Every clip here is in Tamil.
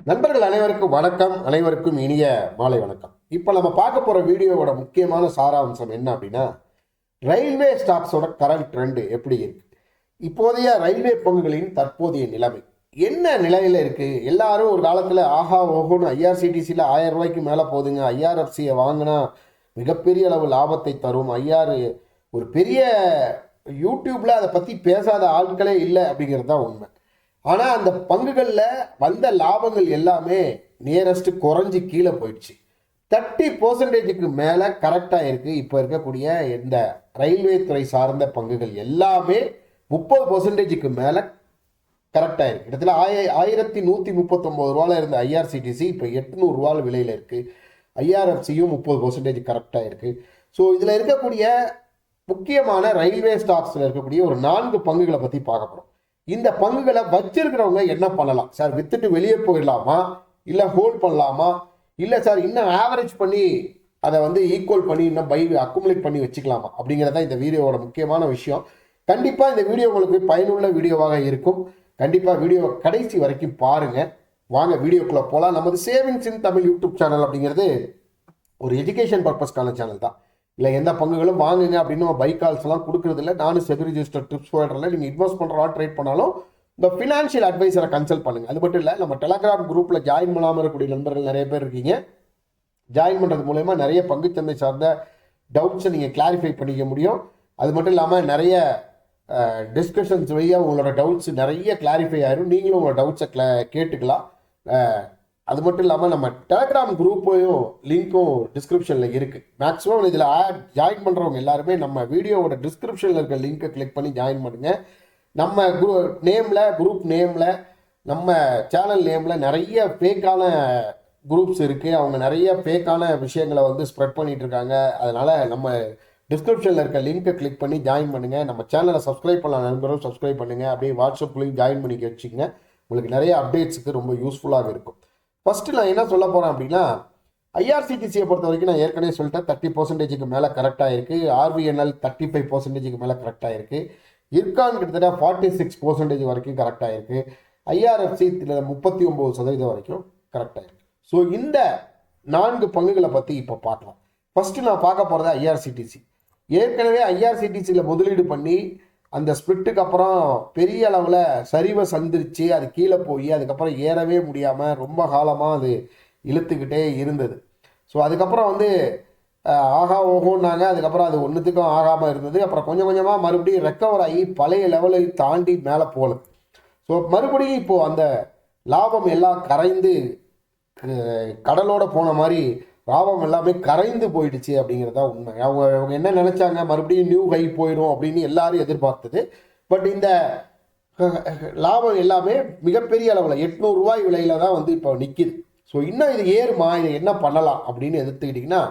நண்பர்கள் அனைவருக்கும் வணக்கம். அனைவருக்கும் இனிய மாலை வணக்கம். இப்போ நம்ம பார்க்க போகிற வீடியோவோட முக்கியமான சாராம்சம் என்ன அப்படின்னா, ரயில்வே ஸ்டாக்ஸோட கரண்ட் ட்ரெண்ட் எப்படி இருக்கு, இப்போதைய ரயில்வே பங்குகளின் தற்போதைய நிலைமை என்ன நிலையில் இருக்கு. எல்லாரும் ஒரு காலத்தில் ஆஹா ஓஹோன்னு ஐஆர்சிடிசியில் 1000 ரூபாய்க்கு மேலே போகுதுங்க, ஐஆர்எஃப்சியை வாங்கினா மிகப்பெரிய அளவு லாபத்தை தரும், ஒரு பெரிய யூடியூப்ல அதை பற்றி பேசாத ஆட்களே இல்லை அப்படிங்கிறது தான் உண்மை. ஆனால் அந்த பங்குகளில் வந்த லாபங்கள் எல்லாமே நியரஸ்ட் குறைஞ்சி கீழே போயிடுச்சு. 30% மேலே கரெக்டாக இருக்குது. இப்போ இருக்கக்கூடிய இந்த ரயில்வே துறை சார்ந்த பங்குகள் எல்லாமே 30% மேலே கரெக்டாக இருக்குது. கிட்டத்தட்ட 1139 ரூபாயில் இருந்த ஐஆர்சிடிசி இப்போ 800 ரூபாய் விலையில் இருக்குது. ஐஆர்எஃப்சியும் 30% கரெக்டாக இருக்குது. ஸோ இதில் இருக்கக்கூடிய முக்கியமான ரயில்வே ஸ்டாக்ஸில் இருக்கக்கூடிய ஒரு 4 பங்குகளை பற்றி பார்க்க போகிறோம். இந்த பங்குகளை வச்சிருக்கிறவங்க என்ன பண்ணலாம் சார்? வித்துட்டு வெளியே போயிடலாமா, இல்லை ஹோல்ட் பண்ணலாமா, இல்லை சார் இன்னும் ஆவரேஜ் பண்ணி அதை ஈக்குவல் பண்ணி இன்னும் அக்குமுலேட் பண்ணி வச்சுக்கலாமா அப்படிங்கிறத இந்த வீடியோவோட முக்கியமான விஷயம். கண்டிப்பாக இந்த வீடியோ உங்களுக்கு பயனுள்ள வீடியோவாக இருக்கும். கண்டிப்பாக வீடியோ கடைசி வரைக்கும் பாருங்க. வாங்க வீடியோக்குள்ள போகலாம். நமது சேவிங்ஸ் இன் தமிழ் யூடியூப் சேனல் அப்படிங்கிறது ஒரு எஜுகேஷன் பர்பஸ்க்கான சேனல் தான். இல்லை எந்த பங்குகளும் வாங்குங்க அப்படின்னு நம்ம பைக் கால்ஸ்லாம் கொடுக்குறது இல்லை. நானும் செபி ரிஜிஸ்டர் டிப்ஸ் போய்ட்றல. நீங்கள் இன்வெஸ்ட் பண்ணுறதா ட்ரேட் பண்ணாலும் இந்த ஃபினான்ஷியல் அட்வைசரை கன்சல்ட் பண்ணுங்கள். அது மட்டும் இல்லை, நம்ம டெலகிராம் குரூப்பில் ஜாயின் பண்ணாமல் இருக்கக்கூடிய நண்பர்கள் நிறைய பேர் இருக்கீங்க. ஜாயின் பண்ணுறது மூலயமா நிறைய பங்குச்சந்தை சார்ந்த டவுட்ஸை நீங்கள் கிளாரிஃபை பண்ணிக்க முடியும். அது மட்டும் இல்லாமல் நிறைய டிஸ்கஷன்ஸ் வழியாக உங்களோட டவுட்ஸ் நிறைய கிளாரிஃபை ஆயிரும். நீங்களும் உங்களோட டவுட்ஸை கேட்டுக்கலாம். அது மட்டும் இல்லாமல் நம்ம டெலகிராம் குரூப்பையும் லிங்க்கும் டிஸ்கிரிப்ஷனில் இருக்குது. மேக்ஸிமம் இதில் ஜாயின் பண்ணுறவங்க எல்லாருமே நம்ம வீடியோவோட டிஸ்கிரிப்ஷனில் இருக்க லிங்க்கை கிளிக் பண்ணி ஜாயின் பண்ணுங்கள். நம்ம குரூப் நேமில் நம்ம சேனல் நேமில் நிறைய ஃபேக்கான குரூப்ஸ் இருக்குது. அவங்க நிறைய ஃபேக்கான விஷயங்களை ஸ்ப்ரெட் பண்ணிகிட்டு இருக்காங்க. அதனால் நம்ம டிஸ்கிரிப்ஷனில் இருக்க லிங்க்கை கிளிக் பண்ணி ஜாயின் பண்ணுங்கள். நம்ம சேனலை சப்ஸ்கிரைப் பண்ணலாம் நண்பரும் சப்ஸ்கிரைப் பண்ணுங்கள். அப்படியே வாட்ஸ்அப்லேயும் ஜாயின் பண்ணி வச்சுக்கோங்க. உங்களுக்கு நிறைய அப்டேட்ஸுக்கு ரொம்ப யூஸ்ஃபுல்லாக இருக்கும். ஃபஸ்ட்டு நான் என்ன சொல்ல போகிறேன் அப்படின்னா, ஐஆர்சிடிசியை பொறுத்த வரைக்கும் நான் ஏற்கனவே சொல்லிட்டேன் 30% மேலே கரெக்டாக இருக்குது. ஆர்விஎன்எல் 35% மேலே கரெக்டாக இருக்குது. இர்கான் கிட்டத்தட்ட 46% வரைக்கும் கரெக்டாக இருக்குது. ஐஆர்எஃப்சி 39% வரைக்கும் கரெக்டாக இருக்குது. ஸோ இந்த 4 பங்குகளை பற்றி இப்போ பார்க்கலாம். ஃபஸ்ட்டு நான் பார்க்க போகிறது ஐஆர்சிடிசி. ஏற்கனவே ஐஆர்சிடிசியில் முதலீடு பண்ணி அந்த ஸ்பிளிட்டுக்கு அப்புறம் பெரிய அளவில் சரிவை சந்திரிச்சு அது கீழே போய் அதுக்கப்புறம் ஏறவே முடியாமல் ரொம்ப காலமாக அது இழுத்துக்கிட்டே இருந்தது. ஸோ அதுக்கப்புறம் ஆகா ஓகோன்னாங்க. அதுக்கப்புறம் அது ஒன்றுத்துக்கும் ஆகாமல் இருந்தது. அப்புறம் கொஞ்சம் கொஞ்சமாக மறுபடியும் ரெக்கவர் ஆகி பழைய லெவலை தாண்டி மேலே போகல. ஸோ மறுபடியும் இப்போது அந்த லாபம் எல்லாம் கரைந்து கடலோட போன மாதிரி லாபம் எல்லாமே கரைந்து போயிடுச்சு அப்படிங்கிறது தான் உண்மை. அவங்க என்ன நினச்சாங்க, மறுபடியும் நியூ ஹை போயிடும் அப்படின்னு எல்லாரும் எதிர்பார்த்தது. பட் இந்த லாபம் எல்லாமே மிகப்பெரிய அளவில் 800 ரூபாய் விலையில தான் இப்போ நிற்கிது. ஸோ இன்னும் இது ஏறுமா, இதை என்ன பண்ணலாம் அப்படின்னு எடுத்துக்கிட்டிங்கன்னா,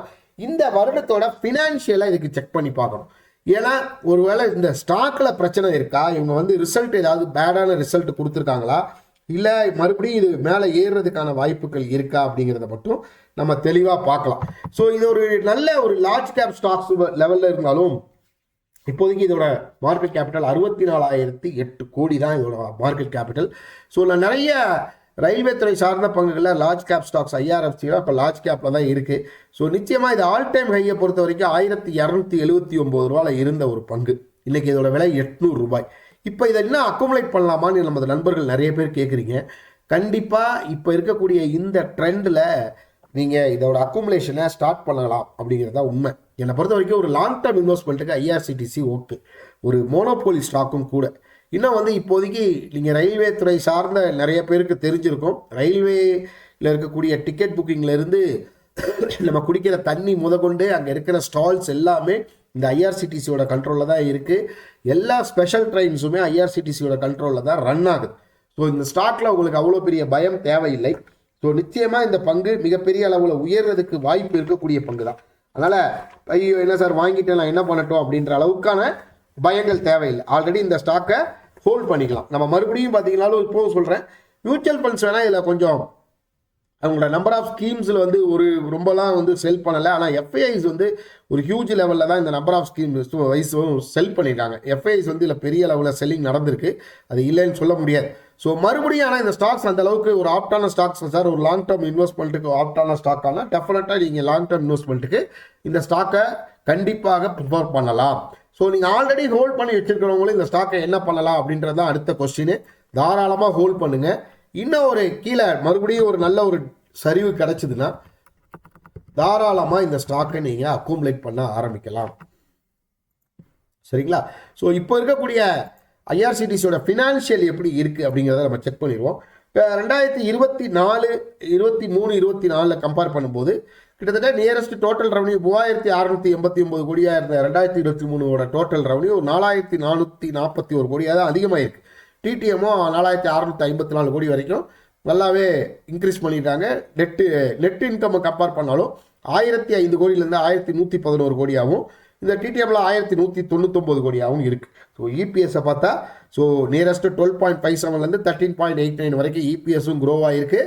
இந்த வருடத்தோட ஃபினான்ஷியலாக இதுக்கு செக் பண்ணி பார்க்கணும். ஏன்னா ஒருவேளை இந்த ஸ்டாக்கில் பிரச்சனை இருக்கா, இவங்க ரிசல்ட் ஏதாவது பேடான ரிசல்ட் கொடுத்துருக்காங்களா, இல்லை மறுபடியும் இது மேலே ஏறுறதுக்கான வாய்ப்புகள் இருக்கா அப்படிங்கிறத மட்டும் நம்ம தெளிவாக பார்க்கலாம். ஸோ இது ஒரு நல்ல ஒரு லார்ஜ் கேப் ஸ்டாக்ஸ் லெவலில் இருந்தாலும் இப்போதைக்கு இதோட மார்க்கெட் கேபிட்டல் 64,008 கோடி தான் இதோட மார்க்கெட் கேபிட்டல். ஸோ நிறைய ரயில்வே துறை சார்ந்த பங்குகளில் லார்ஜ் கேப் ஸ்டாக்ஸ் ஐஆர்எஃப்சியில் இப்போ லார்ஜ் கேப்பில் தான் இருக்குது. ஸோ நிச்சயமாக இது ஆல் டைம் ஹையை பொறுத்த வரைக்கும் 1279 ரூபாயில் இருந்த ஒரு பங்கு. இன்றைக்கி இதோட விலை 800 ரூபாய். இப்போ இதை இன்னும் அக்குமுலேட் பண்ணலாமான்னு நமது நண்பர்கள் நிறைய பேர் கேட்குறீங்க. கண்டிப்பாக இப்போ இருக்கக்கூடிய இந்த ட்ரெண்டில் நீங்கள் இதோட அக்குமுலேஷனை ஸ்டார்ட் பண்ணலாம் அப்படிங்கிறதா உண்மை. என்னை பொறுத்த வரைக்கும் ஒரு லாங் டேர்ம் இன்வெஸ்ட்மெண்ட்டுக்கு ஐஆர்சிடிசி ஓகே, ஒரு மோனோபோலி ஸ்டாக்கும் கூட. இன்னும் இப்போதைக்கு நீங்கள் ரயில்வே துறை சார்ந்த நிறைய பேருக்கு தெரிஞ்சிருக்கும். ரயில்வேயில் இருக்கக்கூடிய டிக்கெட் புக்கிங்லேருந்து நம்ம குடிக்கிற தண்ணி முதற்கொண்டு அங்கே இருக்கிற ஸ்டால்ஸ் எல்லாமே இந்த ஐஆர்சிடிசியோட கண்ட்ரோலில் தான் இருக்குது. எல்லா ஸ்பெஷல் ட்ரெயின்ஸுமே ஐஆர்சிடிசியோட கண்ட்ரோலில் தான் ரன் ஆகுது. ஸோ இந்த ஸ்டாக்கில் உங்களுக்கு அவ்வளோ பெரிய பயம் தேவையில்லை. ஸோ நிச்சயமாக இந்த பங்கு மிகப்பெரிய அளவில் உயர்றதுக்கு வாய்ப்பு இருக்கக்கூடிய பங்கு தான். அதனால் ஐயோ என்ன சார் வாங்கிட்டு நான் என்ன பண்ணட்டும் அப்படின்ற அளவுக்கான பயங்கள் தேவையில்லை. ஆல்ரெடி இந்த ஸ்டாக்கை ஹோல்ட் பண்ணிக்கலாம். நம்ம மறுபடியும் பார்த்தீங்கன்னாலும் இப்போவும் சொல்கிறேன், மியூச்சுவல் ஃபண்ட்ஸ் வேணால் இதில் கொஞ்சம் அவங்களோட நம்பர் ஆஃப் ஸ்கீம்ஸில் வந்து ஒரு ரொம்பலாம் வந்து செல் பண்ணலை. ஆனால் எஃப்ஐஐஸ் வந்து ஒரு ஹியூஜ் லெவலில் தான் இந்த நம்பர் ஆஃப் ஸ்கீம்ஸ் வைஸும் செல் பண்ணியிருக்காங்க. எஃப்ஐஐஸ் வந்து இதில் பெரிய லெவலில் செல்லிங் நடந்திருக்கு, அது இல்லைன்னு சொல்ல முடியாது. ஸோ மறுபடியும் ஆனால் இந்த ஸ்டாக்ஸ் அந்த அளவுக்கு ஒரு ஆப்டான ஸ்டாக்ஸ் சார், ஒரு லாங் டேர்ம் இன்வெஸ்ட்மெண்ட்டுக்கு ஆப்டான ஸ்டாக் ஆனால் டெஃபினட்டாக நீங்கள் லாங் டேர்ம் இன்வெஸ்ட்மெண்ட்டுக்கு இந்த ஸ்டாக்கை கண்டிப்பாக ப்ரிஃபர் பண்ணலாம். ஸோ நீங்கள் ஆல்ரெடி ஹோல்ட் பண்ணி வச்சிருக்கிறவங்களும் இந்த ஸ்டாக்கை என்ன பண்ணலாம் அப்படின்றது தான் அடுத்த கொஸ்டின். தாராளமாக ஹோல்ட் பண்ணுங்கள். இன்னும் ஒரு கீழே மறுபடியும் ஒரு நல்ல ஒரு சரிவு கிடைச்சதுன்னா தாராளமாக இந்த ஸ்டாக்கை நீங்கள் அக்குமுலேட் பண்ண ஆரம்பிக்கலாம். சரிங்களா? ஸோ இப்போ இருக்கக்கூடிய ஐஆர்சிடிசியோட ஃபினான்ஷியல் எப்படி இருக்குது அப்படிங்கிறத நம்ம செக் பண்ணிடுவோம். இப்போ 2024, 23, 24 கம்பேர் பண்ணும்போது கிட்டத்தட்ட நியரஸ்ட் டோட்டல் ரெவன்யூ 3689 கோடியாக இருந்த 2023 டோட்டல் ரெவன்யூ 4441 கோடியாக தான் அதிகமாகிருக்கு. டிடிஎம்மோ 4654 கோடி வரைக்கும் நல்லாவே இன்க்ரீஸ் பண்ணிட்டாங்க. நெட் இன்கம் கம்பேர் பண்ணாலும் 1005 கோடியிலேருந்து 1111 கோடியாகவும், இந்த டிடிஎம்ல 1199 கோடியாகவும் இருக்குது. ஸோ இபிஎஸ்ஸை பார்த்தா ஸோ நியரஸ்ட் 12.57லேருந்து 13.89 வரைக்கும் இபிஎஸும் க்ரோ ஆகிருக்கு.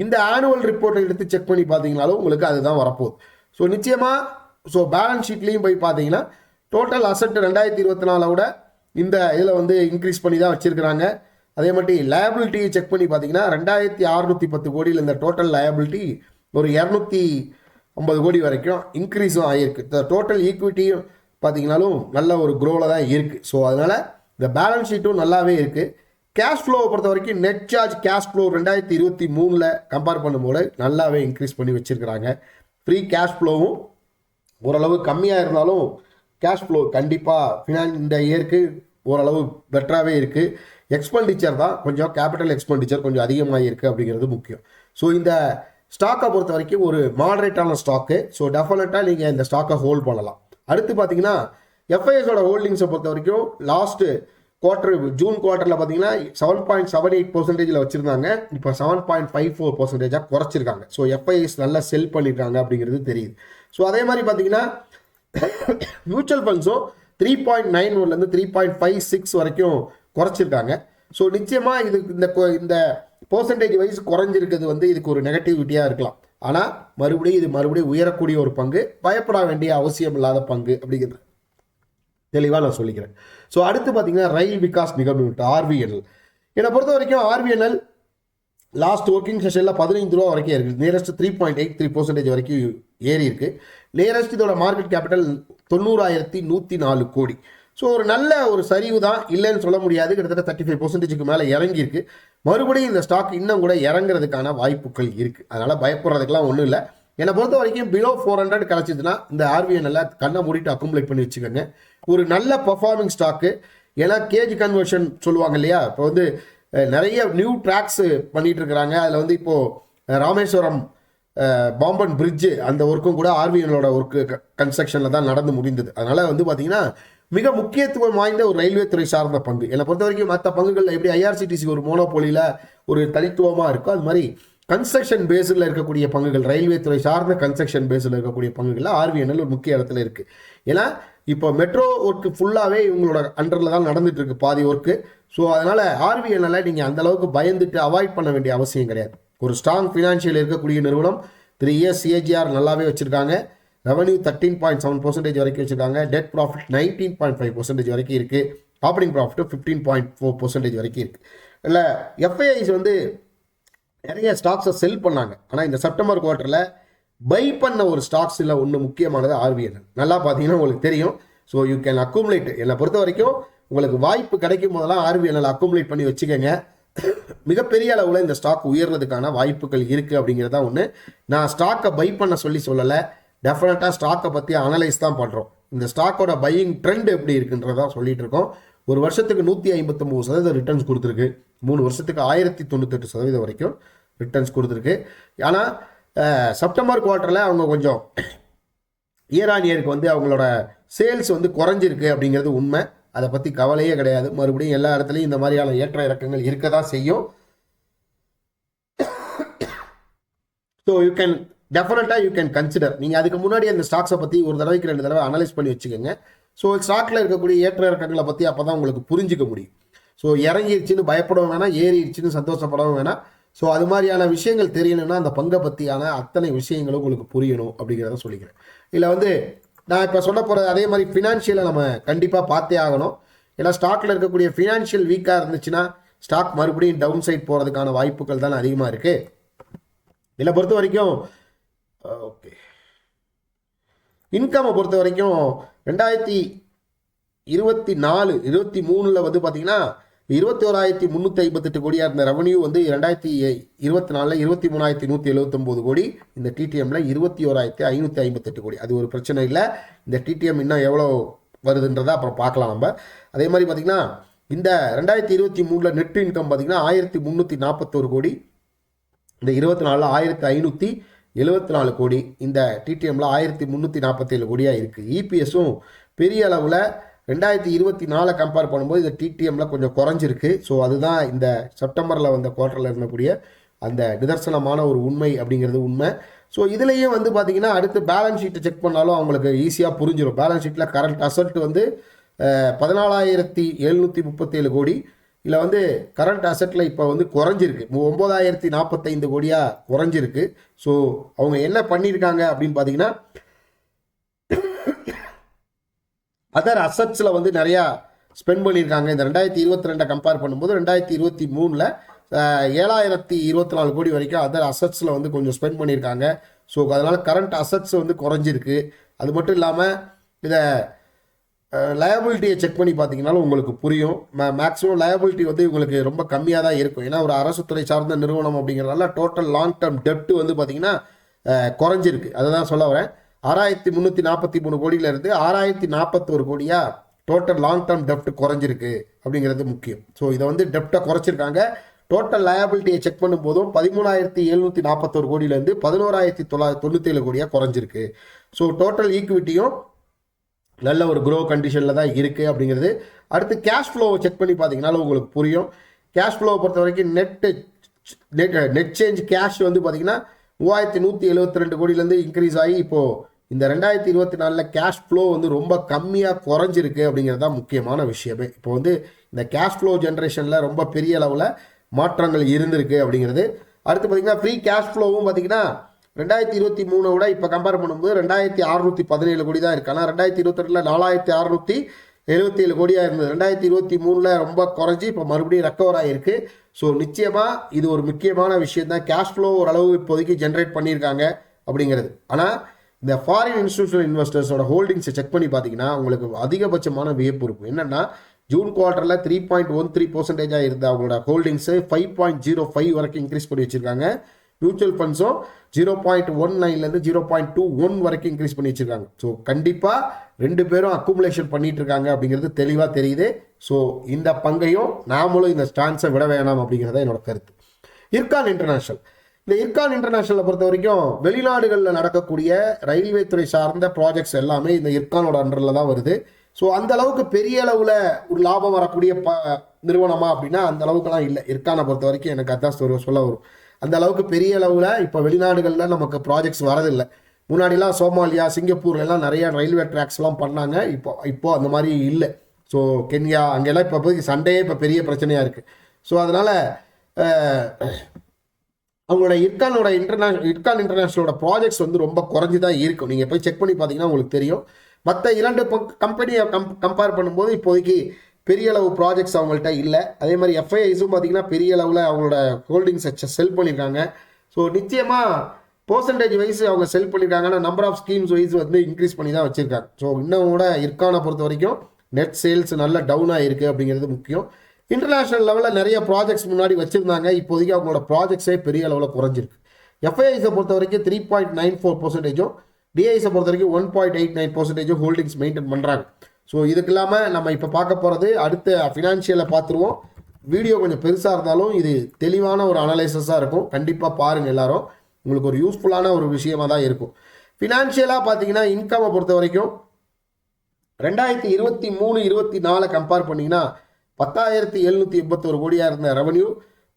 இந்த ஆனுவல் ரிப்போர்ட்டை எடுத்து செக் பண்ணி பார்த்தீங்கனாலும் உங்களுக்கு அதுதான் வரப்போகுது. ஸோ நிச்சயமாக ஸோ பேலன்ஸ் ஷீட்லேயும் போய் பார்த்தீங்கன்னா டோட்டல் அசட் 2024 இந்த இதில் வந்து இன்க்ரீஸ் பண்ணி தான் வச்சுருக்கிறாங்க. அதே மாதிரி லயபிலிட்டியை செக் பண்ணி பார்த்தீங்கன்னா 2610 கோடியில் இந்த டோட்டல் லயபிலிட்டி ஒரு 250 கோடி வரைக்கும் இன்க்ரீஸும் ஆகியிருக்கு. டோட்டல் ஈக்விட்டியும் பார்த்தீங்கன்னாலும் நல்ல ஒரு க்ரோவில் தான் இருக்குது. ஸோ அதனால் இந்த பேலன்ஸ் ஷீட்டும் நல்லாவே இருக்குது. கேஷ் ஃப்ளோவை பொறுத்த வரைக்கும் net charge cash flow 2023 compare பண்ணும்போது நல்லாவே இன்க்ரீஸ் பண்ணி வச்சுருக்கிறாங்க. ஃப்ரீ கேஷ் ஃப்ளோவும் ஓரளவு கம்மியாக இருந்தாலும் கேஷ் ஃப்ளோ கண்டிப்பாக இந்த இயருக்கு ஓரளவு பெட்டராகவே இருக்குது. எக்ஸ்பெண்டிச்சர் தான் கொஞ்சம் கேபிட்டல் எக்ஸ்பெண்டிச்சர் கொஞ்சம் அதிகமாக இருக்குது அப்படிங்கிறது முக்கியம். ஸோ இந்த ஸ்டாக்கை பொறுத்த வரைக்கும் ஒரு மாடரேட்டான ஸ்டாக்கு. ஸோ டெஃபினட்டாக நீங்கள் இந்த ஸ்டாக்கை ஹோல்ட் பண்ணலாம். அடுத்து பார்த்தீங்கன்னா எஃப்ஐஎஸோட ஹோல்டிங்ஸை பொறுத்த வரைக்கும் லாஸ்ட்டு ஜூன் குவார்ட்டரில் பார்த்தீங்கன்னா 7.78% வச்சுருந்தாங்க. இப்போ 7.54% குறைச்சிருக்காங்க. ஸோ எஃப்ஐஎஸ் நல்லா செல் பண்ணியிருக்காங்க அப்படிங்கிறது தெரியுது. ஸோ அதே மாதிரி பார்த்தீங்கன்னா மியூச்சுவல் ஃபண்ட்ஸும் 3.91லேருந்து 3.56 வரைக்கும் குறைச்சிருக்காங்க. ஸோ நிச்சயமாக இது இந்த பர்சன்டேஜ் வைஸ் குறைஞ்சிருக்கிறது வந்து இதுக்கு ஒரு நெகட்டிவிட்டியாக இருக்கலாம். ஆனால் மறுபடியும் உயரக்கூடிய ஒரு பங்கு, பயப்பட வேண்டிய அவசியம் இல்லாத பங்கு அப்படிங்கிறது தெளிவாக நான் சொல்லிக்கிறேன். ஸோ அடுத்து பார்த்தீங்கன்னா ரயில் விகாஸ் நிகம் லிமிடெட் ஆர்விஎன்எல். என்னை பொறுத்த வரைக்கும் ஆர்விஎன்எல் லாஸ்ட் ஒர்க்கிங் செஷனில் 15 ரூபா வரைக்கும் இருக்குது. நியரஸ்ட் 3.83% வரைக்கும் ஏறி இருக்குது. நியரஸ்ட் இதோட மார்க்கெட் கேபிட்டல் 90,104 கோடி. ஸோ ஒரு நல்ல ஒரு சரிவு தான், இல்லைன்னு சொல்ல முடியாது. கிட்டத்தட்ட 35% மேலே இறங்கியிருக்கு. மறுபடியும் இந்த ஸ்டாக் இன்னும் கூட இறங்குறதுக்கான வாய்ப்புகள் இருக்குது. அதனால் பயப்படுறதுக்கெலாம் ஒன்றும் இல்லை. என்னை பொறுத்த வரைக்கும் பிலோ 400 கிடச்சிதுன்னா இந்த ஆர்விஎன்எல்ல கண்ணை மூடிட்டு அக்குமுலேட் பண்ணி வச்சுக்கோங்க. ஒரு நல்ல பர்ஃபார்மிங் ஸ்டாக்கு. ஏன்னா கேஜ் கன்வர்ஷன் சொல்லுவாங்க இல்லையா, இப்போ வந்து நிறைய நியூ ட்ராக்ஸ் பண்ணிட்டு இருக்கிறாங்க. அதில் வந்து இப்போது ராமேஸ்வரம் பாம்பன் பிரிட்ஜு அந்த ஒர்க்கும் கூட ஆர்விஎன்எலோட ஒர்க்கு கன்ஸ்ட்ரக்ஷனில் தான் நடந்து முடிந்தது. அதனால் வந்து பார்த்தீங்கன்னா மிக முக்கியத்துவம் வாய்ந்த ஒரு ரயில்வே துறை சார்ந்த பங்கு. என்னை பொறுத்த வரைக்கும் மற்ற பங்குகள் எப்படி ஐஆர்சிடிசி ஒரு மோனோபோலியில் ஒரு தனித்துவமாக இருக்கும், அது மாதிரி கன்ஸ்ட்ரக்ஷன் பேஸில் இருக்கக்கூடிய பங்குகள், ரயில்வே துறை சார்ந்த கன்ஸ்ட்ரக்ஷன் பேஸில் இருக்கக்கூடிய பங்குகளில் ஆர்விஎன்எல் ஒரு முக்கிய இடத்துல இருக்குது. ஏன்னா இப்போ மெட்ரோ ஒர்க்கு ஃபுல்லாகவே இவங்களோட அண்டரில் தான் நடந்துட்டு இருக்கு பாதி ஒர்க்கு. ஸோ அதனால் ஆர்விஎன்எல்ல நீங்கள் அந்தளவுக்கு பயந்துட்டு அவாய்ட் பண்ண வேண்டிய அவசியம் கிடையாது. ஒரு ஸ்ட்ராங் ஃபினான்ஷியல் இருக்கக்கூடிய நிறுவனம். 3 years CAGR நல்லாவே வச்சுருக்காங்க. ரெவன்யூ 13.7% வரைக்கும் வச்சுருக்காங்க. டெட் ப்ராஃபிட் 19.5% வரைக்கும் இருக்குது. ஆப்ரேட்டிங் ப்ராஃபிட் 15.4% வரைக்கும் இருக்குது. இல்லை எஃப்ஐஐஸ் வந்து நிறைய ஸ்டாக்ஸை செல் பண்ணாங்க. ஆனால் இந்த செப்டம்பர் குவார்ட்டரில் பை பண்ண ஒரு ஸ்டாக்ஸில் ஒன்று முக்கியமானது ஆர்விஎன்எல். நல்லா பார்த்தீங்கன்னா உங்களுக்கு தெரியும். So you can accumulate. என்னை பொறுத்த வரைக்கும் உங்களுக்கு வாய்ப்பு கிடைக்கும் போதெல்லாம் ஆர்விஎன்எல் அக்குமுலேட் பண்ணி வச்சுக்கோங்க. மிகப்பெரிய அளவில் இந்த ஸ்டாக் உயர்றதுக்கான வாய்ப்புகள் இருக்குது அப்படிங்கிறதா ஒன்று. நான் ஸ்டாக்கை பை பண்ண சொல்லலை, டெஃபினட்டாக ஸ்டாக்கை பற்றி அனலைஸ் தான் பண்ணுறோம். இந்த ஸ்டாக்கோட பையிங் ட்ரெண்ட் எப்படி இருக்குன்றதான் சொல்லிட்டு இருக்கோம். ஒரு வருஷத்துக்கு 159% ரிட்டர்ன்ஸ் கொடுத்துருக்கு. 3 வருஷத்துக்கு 1098% வரைக்கும் ரிட்டர்ன்ஸ் கொடுத்துருக்கு. ஆனால் செப்டம்பர் குவார்ட்டரில் அவங்க கொஞ்சம் இயர் ஆன் இயருக்கு வந்து அவங்களோட சேல்ஸ் வந்து குறைஞ்சிருக்கு அப்படிங்கிறது உண்மை. அதை பற்றி கவலையே கிடையாது. மறுபடியும் எல்லா இடத்துலையும் இந்த மாதிரியான ஏற்ற இறக்கங்கள் இருக்க தான் செய்யும். So you can consider. நீங்கள் அதுக்கு முன்னாடி அந்த ஸ்டாக்ஸை பற்றி ஒரு தடவைக்கு 2 தடவை அனலைஸ் பண்ணி வச்சுக்கோங்க. ஸோ ஸ்டாக்கில் இருக்கக்கூடிய ஏற்ற இறக்கங்களை பற்றி அப்போ தான் உங்களுக்கு புரிஞ்சிக்க முடியும். ஸோ இறங்கிடுச்சின்னு பயப்படவும் வேணாம், ஏறிடுச்சின்னு சந்தோஷப்படவும் வேணாம். ஸோ அது மாதிரியான விஷயங்கள் தெரியணும்னா அந்த பங்கை பற்றியான அத்தனை விஷயங்களும் உங்களுக்கு புரியணும் அப்படிங்கிறத சொல்லிக்கிறேன். இதில் வந்து நான் இப்போ சொல்ல போகிறது அதே மாதிரி ஃபினான்ஷியலை நம்ம கண்டிப்பாக பார்த்தே ஆகணும். ஏன்னா ஸ்டாக்கில் இருக்கக்கூடிய ஃபினான்ஷியல் வீக்காக இருந்துச்சுன்னா ஸ்டாக் மறுபடியும் டவுன் சைட் போகிறதுக்கான வாய்ப்புகள் தான் அதிகமாக இருக்குது. இதில் பொறுத்த வரைக்கும் ஓகே, இன்கம்மை பொறுத்த வரைக்கும் 2024-23 வந்து பார்த்தீங்கன்னா 21,358 கோடியாக இருந்த ரெவன்யூ வந்து 2024 23,179 கோடி. இந்த டிடிஎம்ல 21,558 கோடி. அது ஒரு பிரச்சனை இல்லை. இந்த டிடிஎம் இன்னும் எவ்வளோ வருதுன்றதை அப்புறம் பார்க்கலாம் நம்ம. அதே மாதிரி பார்த்தீங்கன்னா இந்த 2023 நெட் இன்கம் பார்த்தீங்கன்னா 1,341 கோடி. இந்த 24 1,574 கோடி. இந்த டிடிஎம்ல 1,347 கோடியாக இருக்குது. இபிஎஸும் பெரிய அளவில் 2024 கம்பேர் பண்ணும்போது இந்த டிடிஎம்ல கொஞ்சம் குறைஞ்சிருக்கு. ஸோ அதுதான் இந்த செப்டம்பரில் வந்த குவார்ட்டரில் இருந்தக்கூடிய அந்த நிதர்சனமான ஒரு உண்மை அப்படிங்கிறது உண்மை. ஸோ இதுலேயும் வந்து பார்த்தீங்கன்னா அடுத்து பேலன்ஸ் ஷீட்டை செக் பண்ணாலும் அவங்களுக்கு ஈஸியாக புரிஞ்சிடும். பேலன்ஸ் ஷீட்டில் கரண்ட் அசட் வந்து 14,737 கோடி. இதில் வந்து கரண்ட் அசட்டில் இப்போ வந்து குறைஞ்சிருக்கு 9,045 கோடியாக குறைஞ்சிருக்கு. ஸோ அவங்க என்ன பண்ணியிருக்காங்க அப்படின்னு பார்த்தீங்கன்னா அதர் அசட்ஸில் வந்து நிறையா ஸ்பெண்ட் பண்ணியிருக்காங்க. இந்த 2022 கம்பேர் பண்ணும்போது 2023 7,024 கோடி வரைக்கும் அதர் அசட்ஸில் வந்து கொஞ்சம் ஸ்பெண்ட் பண்ணியிருக்காங்க. ஸோ அதனால் கரண்ட் அசட்ஸ் வந்து குறைஞ்சிருக்கு. அது மட்டும் இல்லாமல் இதை லயபிலிட்டியை செக் பண்ணி பார்த்தீங்கன்னாலும் உங்களுக்கு புரியும். மேக்ஸிமம் லயபிலிட்டி வந்து உங்களுக்கு ரொம்ப கம்மியாக தான் இருக்கும். ஏன்னா ஒரு அரசு துறை சார்ந்த நிறுவனம் அப்படிங்கிறதுனால டோட்டல் லாங் டேர்ம் டெப்ட் வந்து பார்த்தீங்கன்னா குறைஞ்சிருக்கு. அதை தான் சொல்ல வரேன். 6,343 கோடியிலேருந்து 6,041 கோடியாக டோட்டல் லாங் டேர்ம் டெப்ட் குறைஞ்சிருக்கு அப்படிங்கிறது முக்கியம். ஸோ இதை வந்து டெப்டை குறைச்சிருக்காங்க. டோட்டல் லயபிலிட்டியை செக் பண்ணும்போதும் 13,741 கோடியிலேருந்து 11,997 கோடியாக குறைஞ்சிருக்கு. ஸோ டோட்டல் ஈக்விட்டியும் நல்ல ஒரு க்ரோ கண்டிஷனில் தான் இருக்குது அப்படிங்கிறது. அடுத்து கேஷ் ஃப்ளோவை செக் பண்ணி பார்த்தீங்கன்னாலும் உங்களுக்கு புரியும். கேஷ் ஃப்ளோவை பொறுத்த வரைக்கும் நெட் சேஞ்ச் கேஷ் வந்து பார்த்தீங்கன்னா 3,172 கோடியிலேருந்து இன்க்ரீஸ் ஆகி இப்போது இந்த 2024 கேஷ் ஃப்ளோ வந்து ரொம்ப கம்மியாக குறைஞ்சிருக்கு அப்படிங்கிறது தான் முக்கியமான விஷயமே. இப்போ வந்து இந்த கேஷ் ஃப்ளோ ஜென்ரேஷனில் ரொம்ப பெரிய அளவில் மாற்றங்கள் இருந்திருக்கு அப்படிங்கிறது. அடுத்து பார்த்தீங்கன்னா ஃப்ரீ கேஷ் ஃப்ளோவும் பார்த்தீங்கன்னா 2023 விட இப்போ கம்பேர் பண்ணும்போது 2,617 கோடி தான் இருக்குது. ஆனால் 2022 4,677 கோடியாக இருந்தது. 2023 ரொம்ப குறைஞ்சி இப்போ மறுபடியும் ரெக்கவர் ஆகிருக்கு. ஸோ நிச்சயமாக இது ஒரு முக்கியமான விஷயம் தான். கேஷ் ஃப்ளோ ஓரளவு இப்போதைக்கு ஜென்ரேட் பண்ணியிருக்காங்க அப்படிங்கிறது. ஆனால் இந்த ஃபாரின் இன்ஸ்டிடியூஷனல் இன்வெஸ்டர்ஸோட ஹோல்டிங்ஸை செக் பண்ணி பார்த்தீங்கன்னா உங்களுக்கு அதிகபட்சமான வியப்பு இருக்கும். என்னென்னா ஜூன் குவார்ட்டரில் 3.13% இருந்த அவங்களோட ஹோல்டிங்ஸு 5.05 வரைக்கும் இன்க்ரீஸ் பண்ணி வச்சுருக்காங்க. மியூச்சுவல் ஃபண்ட்ஸும் 0.19 0.21 வரைக்கும் இன்க்ரீஸ் பண்ணி வச்சுருக்காங்க. ஸோ கண்டிப்பாக ரெண்டு பேரும் அக்குமுலேஷன் பண்ணிட்டு இருக்காங்க அப்படிங்கிறது தெளிவாக தெரியுது. ஸோ இந்த பங்கையும் நாமளும் இந்த ஸ்டான்ஸை விட வேணாம் அப்படிங்கிறத என்னோட கருத்து. இர்கான் இன்டர்நேஷனல், இந்த இர்கான் இன்டர்நேஷனலை பொறுத்த வரைக்கும் வெளிநாடுகளில் நடக்கக்கூடிய ரயில்வே துறை சார்ந்த ப்ராஜெக்ட்ஸ் எல்லாமே இந்த இர்கானோட அண்டரில் தான் வருது. ஸோ அந்த அளவுக்கு பெரிய அளவில் ஒரு லாபம் வரக்கூடிய நிறுவனமா அப்படின்னா அந்த அளவுக்குலாம் இல்லை. இர்கானை பொறுத்த வரைக்கும் எனக்கு அதான் சொல்ல வரும். அந்த அளவுக்கு பெரிய அளவில் இப்போ வெளிநாடுகளில் நமக்கு ப்ராஜெக்ட்ஸ் வரதில்லை. முன்னாடிலாம் சோமாலியா, சிங்கப்பூர்லாம் நிறைய ரயில்வே ட்ராக்ஸ்லாம் பண்ணாங்க. இப்போ அந்த மாதிரி இல்லை. ஸோ கென்யா அங்கெல்லாம் இப்போ சண்டையே இப்போ பெரிய பிரச்சனையாக இருக்குது. ஸோ அதனால் அவங்களோட இர்கான் இன்டர்நேஷனலோட ப்ராஜெக்ட்ஸ் வந்து ரொம்ப குறைஞ்சி தான் இருக்கும். நீங்கள் போய் செக் பண்ணி பார்த்தீங்கன்னா உங்களுக்கு தெரியும். மற்ற இரண்டு கம்பெனியை கம்பேர் பண்ணும்போது இப்போதைக்கு பெரிய அளவு ப்ராஜெக்ட்ஸ் அவங்கள்ட்ட இல்லை. அதே மாதிரி எஃப்ஐஐஸும் பார்த்தீங்கன்னா பெரிய அளவில் அவங்களோட ஹோல்டிங்ஸை செல் பண்ணியிருக்காங்க. ஸோ நிச்சயமாக பர்சன்டேஜ் வைஸ் அவங்க செல் பண்ணியிருக்காங்கன்னா நம்பர் ஆஃப் ஸ்கீம்ஸ் வைஸ் வந்து இன்க்ரீஸ் பண்ணி தான் வச்சுருக்காங்க. ஸோ இன்னும் கூட இர்கானை பொறுத்த வரைக்கும் நெட் சேல்ஸ் நல்ல டவுனாக இருக்குது அப்படிங்கிறது முக்கியம். இன்டர்நேஷனல் லெவலில் நிறைய ப்ராஜெக்ட்ஸ் முன்னாடி வச்சுருந்தாங்க. இப்போதைக்கு அவங்களோட ப்ராஜெக்ட்ஸே பெரிய அளவில் குறைஞ்சிருக்கு. எஃப்ஐஐஸை பொறுத்த வரைக்கும் 3.94%, டிஐஸை பொறுத்த வரைக்கும் 1.89% ஹோல்டிங்ஸ் மெயின்டைன் பண்ணுறாங்க. ஸோ இதுக்கு இல்லாமல் நம்ம இப்போ பார்க்க போகிறது அடுத்த ஃபினான்ஷியலை பார்த்துருவோம். வீடியோ கொஞ்சம் பெருசாக இருந்தாலும் இது தெளிவான ஒரு அனலைசஸாக இருக்கும். கண்டிப்பாக பாருங்கள் எல்லாரும், உங்களுக்கு ஒரு யூஸ்ஃபுல்லான ஒரு விஷயமாக தான் இருக்கும். ஃபினான்ஷியலாக பார்த்தீங்கன்னா இன்கம்மை பொறுத்த வரைக்கும் 2023-24 கம்பேர் பண்ணிங்கன்னா 10,781 கோடியாக இருந்த ரெவன்யூ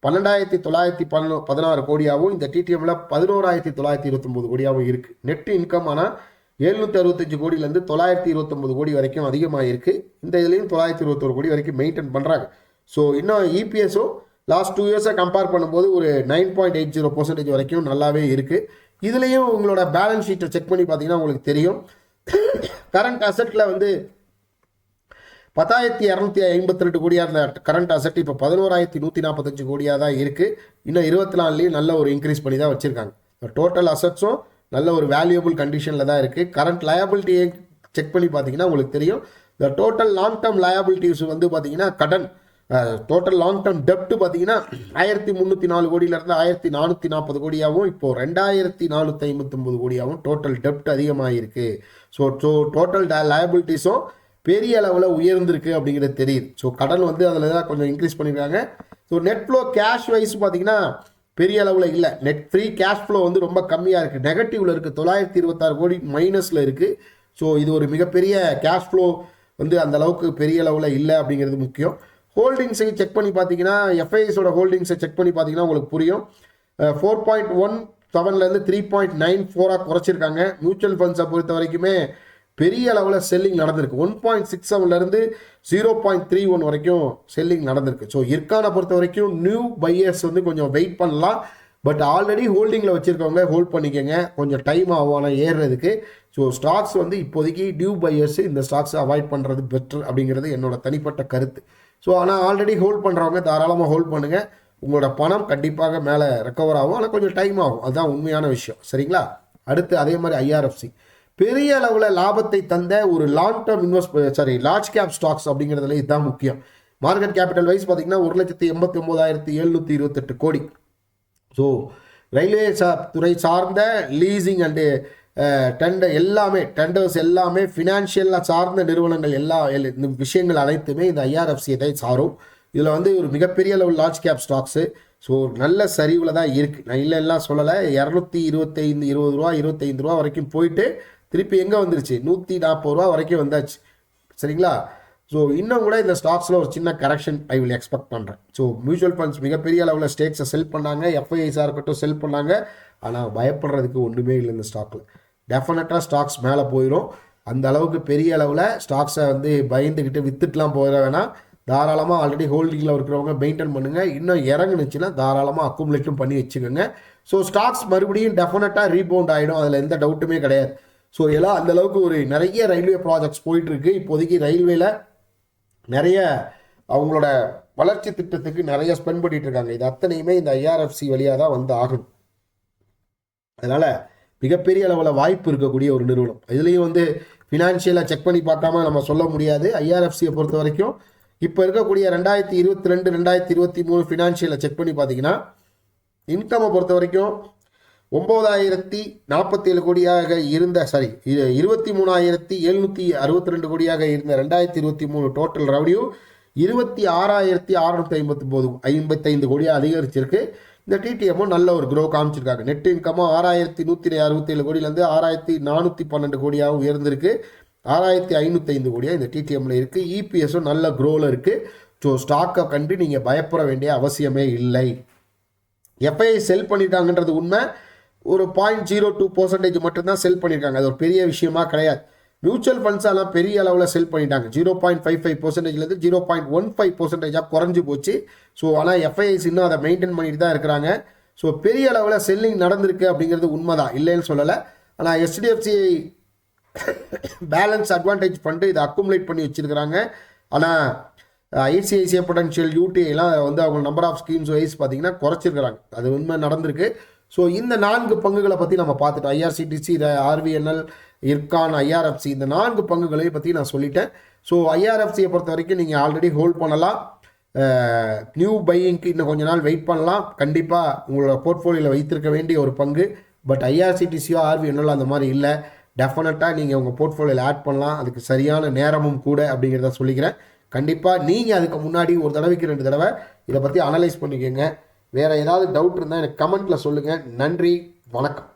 12,916 கோடியாகவும் இந்த டிடிஎம்ல 11,929 கோடியாகவும் இருக்குது. நெட் இன்கம் ஆனால் 765 கோடியிலேருந்து 929 கோடி வரைக்கும் அதிகமாக இருக்குது. இந்த இதுலேயும் 921 கோடி வரைக்கும் மெயின்டைன் பண்ணுறாங்க. ஸோ இன்னும் இபிஎஸும் லாஸ்ட் 2 இயர்ஸை கம்பேர் பண்ணும்போது ஒரு 9.80% வரைக்கும் நல்லாவே இருக்குது. இதுலேயும் உங்களோட பேலன்ஸ் ஷீட்டை செக் பண்ணி பார்த்தீங்கன்னா உங்களுக்கு தெரியும். கரண்ட் அசெட்டில் வந்து 10,252 கோடியாக இருந்த கரண்ட் அசெட் இப்போ 11,145 கோடியாக தான் இருக்குது. இன்னும் 24லேயும் நல்ல ஒரு இன்க்ரீஸ் பண்ணி தான் வச்சுருக்காங்க. டோட்டல் அசெட்ஸும் நல்ல ஒரு வேல்யூபிள் கண்டிஷனில் தான் இருக்குது. கரண்ட் லயபிலிட்டியை செக் பண்ணி பார்த்தீங்கன்னா உங்களுக்கு தெரியும். இந்த டோட்டல் லாங் டேர்ம் லயபிலிட்டிஸ் வந்து பார்த்தீங்கன்னா கடன் டோட்டல் லாங் டேர்ம் டெப்ட் பார்த்தீங்கன்னா 1,304 கோடியிலேருந்து 1,440 கோடியாகவும் இப்போ 2,459 கோடியாகவும் டோட்டல் டெப்ட் அதிகமாக இருக்குது. ஸோ டோட்டல் லயபிலிட்டிஸும் பெரிய அளவில் உயர்ந்திருக்கு அப்படிங்கிறது தெரியுது. ஸோ கடன் வந்து அதில் தான் கொஞ்சம் இன்க்ரீஸ் பண்ணியிருக்காங்க. So net flow cash wise பார்த்தீங்கன்னா பெரிய அளவில் இல்லை. நெட் ஃப்ரீ கேஷ் ஃப்ளோ வந்து ரொம்ப கம்மியாக இருக்குது. நெகட்டிவில் இருக்குது. 926 கோடி மைனஸில் இருக்குது. ஸோ இது ஒரு மிகப்பெரிய கேஷ் ஃப்ளோ வந்து அந்த அளவுக்கு பெரிய அளவில் இல்லை அப்படிங்கிறது முக்கியம். ஹோல்டிங்ஸை செக் பண்ணி பார்த்தீங்கன்னா எஃப்ஐஎஸோட ஹோல்டிங்ஸை செக் பண்ணி பார்த்தீங்கன்னா உங்களுக்கு புரியும். 4.17லேருந்து 3.94 குறைச்சிருக்காங்க. மியூச்சுவல் ஃபண்ட்ஸை பொறுத்த வரைக்குமே பெரிய அளவில் செல்லிங் நடந்திருக்கு. 1.67லேருந்து 0.31 வரைக்கும் செல்லிங் நடந்திருக்கு. ஸோ இர்கானை பொறுத்த வரைக்கும் நியூ பையர்ஸ் வந்து கொஞ்சம் வெயிட் பண்ணலாம். பட் ஆல்ரெடி ஹோல்டிங்கில் வச்சுருக்கவங்க ஹோல்ட் பண்ணிக்கோங்க. கொஞ்சம் டைம் ஆகும் ஆனால் ஏறுறதுக்கு. ஸோ ஸ்டாக்ஸ் வந்து இப்போதைக்கு நியூ பையர்ஸ் இந்த ஸ்டாக்ஸை அவாய்ட் பண்ணுறது பெட்டர் அப்படிங்கிறது என்னோட தனிப்பட்ட கருத்து. ஸோ ஆனால் ஆல்ரெடி ஹோல்ட் பண்ணுறவங்க தாராளமாக ஹோல்ட் பண்ணுங்கள். உங்களோட பணம் கண்டிப்பாக மேலே ரெக்கவர் ஆகும். ஆனால் கொஞ்சம் டைம் ஆகும். அதுதான் உண்மையான விஷயம். சரிங்களா? அடுத்து அதே மாதிரி ஐஆர்எஃப்சி பெரிய அளவில் லாபத்தை தந்த ஒரு long term large cap stocks அப்படிங்கிறதுல இதுதான் முக்கியம். மார்க்கெட் கேபிட்டல் வைஸ் பார்த்தீங்கன்னா 1,89,728 கோடி. ஸோ ரயில்வே துறை சார்ந்த லீசிங் அண்டு டெண்டர்ஸ் எல்லாமே ஃபினான்ஷியலாக சார்ந்த நிறுவனங்கள் இந்த விஷயங்கள் அனைத்துமே இந்த ஐஆர்எஃப்சியை தான் சாரும். இதில் வந்து ஒரு மிகப்பெரிய அளவு லார்ஜ் கேப் ஸ்டாக்ஸு. ஸோ நல்ல சரிவில் தான் இருக்குது. நான் இல்லைலாம் சொல்லலை. 225 ரூபா 25 ரூபா வரைக்கும் போயிட்டு திருப்பி எங்கே வந்துருச்சு 140 ரூபா வரைக்கும் வந்தாச்சு. சரிங்களா? ஸோ இன்னும் கூட இந்த ஸ்டாக்ஸில் ஒரு சின்ன கரெக்ஷன் ஐ வில் எக்ஸ்பெக்ட் பண்ணுறேன். ஸோ மியூச்சுவல் ஃபண்ட்ஸ் மிகப்பெரிய அளவில் ஸ்டேக்ஸை செல் பண்ணாங்க. எஃப்ஐஐஸாக இருக்கட்டும் செல் பண்ணாங்க. ஆனால் பயப்படுறதுக்கு ஒன்றுமே இல்லை இந்த ஸ்டாக்கில். டெஃபினட்டாக ஸ்டாக்ஸ் மேலே போயிடும். அந்த அளவுக்கு பெரிய அளவில் ஸ்டாக்ஸை வந்து பயந்துக்கிட்டு வித்துட்டுலாம் போயிட வேணாம். தாராளமாக ஆல்ரெடி ஹோல்டிங்கில் இருக்கிறவங்க மெயின்டைன் பண்ணுங்கள். இன்னும் இறங்குனுச்சுன்னா தாராளமாக அக்குமுலேட்டும் பண்ணி வச்சுக்கோங்க. ஸோ ஸ்டாக்ஸ் மறுபடியும் டெஃபினட்டாக ரீபவுண்ட் ஆகிடும். அதில் எந்த டவுட்டுமே கிடையாது. ஸோ எல்லாம் அந்தளவுக்கு ஒரு நிறைய ரயில்வே ப்ராஜெக்ட்ஸ் போயிட்டுருக்கு. இப்போதைக்கு ரயில்வேல நிறைய அவங்களோட வளர்ச்சி திட்டத்துக்கு நிறைய ஸ்பெண்ட் பண்ணிட்டு இருக்காங்க. இது அத்தனையுமே இந்த ஐஆர்எஃப்சி வழியாக தான் வந்து ஆகணும். அதனால் மிகப்பெரிய அளவில் வாய்ப்பு இருக்கக்கூடிய ஒரு நிறுவனம். இதுலேயும் வந்து ஃபினான்ஷியலாக செக் பண்ணி பார்க்காம நம்ம சொல்ல முடியாது. ஐஆர்எஃப்சியை பொறுத்த வரைக்கும் இப்போ இருக்கக்கூடிய 2022 2023 ஃபினான்ஷியலை செக் பண்ணி பார்த்தீங்கன்னா இன்கம்மை பொறுத்த வரைக்கும் 9,047 கோடியாக இருந்த 23,762 கோடியாக இருந்த 2023 டோட்டல் ரெவன்யூ 26,655 கோடியாக அதிகரிச்சிருக்கு. இந்த டிடிஎம்மும் நல்ல ஒரு க்ரோ காமிச்சிருக்காங்க. நெட் இன்கமும் 6,167 கோடியிலேருந்து 6,412 கோடியாக உயர்ந்திருக்கு. 6,505 கோடியாக இந்த டிடிஎம்மில் இருக்குது. இபிஎஸும் நல்ல க்ரோவில் இருக்குது. ஸோ ஸ்டாக்கை கண்டு நீங்கள் பயப்பட வேண்டிய அவசியமே இல்லை. எஃப்ஐஐ செல் பண்ணிட்டாங்கன்றது உண்மை. ஒரு 0.02% மட்டும்தான் செல் பண்ணியிருக்காங்க. அது ஒரு பெரிய விஷயமா கிடையாது. மியூச்சுவல் ஃபண்ட்ஸ் எல்லாம் பெரிய அளவில் செல் பண்ணிட்டாங்க. 0.55%லேருந்து 0.15% குறைஞ்சி போச்சு. ஸோ ஆனால் எஃப்ஐஐஸ் இன்னும் அதை மெயின்டைன் பண்ணிட்டு தான் இருக்கிறாங்க. ஸோ பெரிய அளவில் செல்லிங் நடந்திருக்கு அப்படிங்கிறது உண்மைதான், இல்லைன்னு சொல்லலை. ஆனால் HDFC பேலன்ஸ் அட்வான்டேஜ் ஃபண்டு இதை அக்குமுலேட் பண்ணி வச்சுருக்கிறாங்க. ஆனால் ஐசிஐசிஐ பொட்டன்ஷியல் யூடிஐலாம் வந்து அவங்க நம்பர் ஆஃப் ஸ்கீம்ஸ் வைஸ் பார்த்தீங்கன்னா குறைச்சிருக்கிறாங்க. அது உண்மை நடந்திருக்கு. ஸோ இந்த 4 பங்குகளை பற்றி நம்ம பார்த்துட்டோம். ஐஆர்சிடிசி, RVNL, இர்கான், ஐஆர்எஃப்சி, இந்த 4 பங்குகளையும் பற்றி நான் சொல்லிட்டேன். ஸோ ஐஆர்எஃப்சியை பொறுத்த வரைக்கும் நீங்கள் ஆல்ரெடி ஹோல்ட் பண்ணலாம். நியூ பையிங்க்கு இன்னும் கொஞ்ச நாள் வெயிட் பண்ணலாம். கண்டிப்பாக உங்களோட போர்ட்ஃபோலியோவில் வைத்திருக்க வேண்டிய ஒரு பங்கு. பட் ஐஆர்சிடிசியோ RVNL அந்த மாதிரி இல்லை. டெஃபினட்டாக நீங்கள் உங்கள் போர்ட்ஃபோலியோவில் ஆட் பண்ணலாம். அதுக்கு சரியான நேரமும் கூட அப்படிங்கிறத சொல்லிக்கிறேன். கண்டிப்பாக நீங்கள் அதுக்கு முன்னாடி ஒரு தடவைக்கு 2 தடவை இதை பற்றி அனலைஸ் பண்ணிக்கோங்க. வேறு ஏதாவது டவுட் இருந்தால் எனக்கு கமெண்ட்டில் சொல்லுங்கள். நன்றி, வணக்கம்.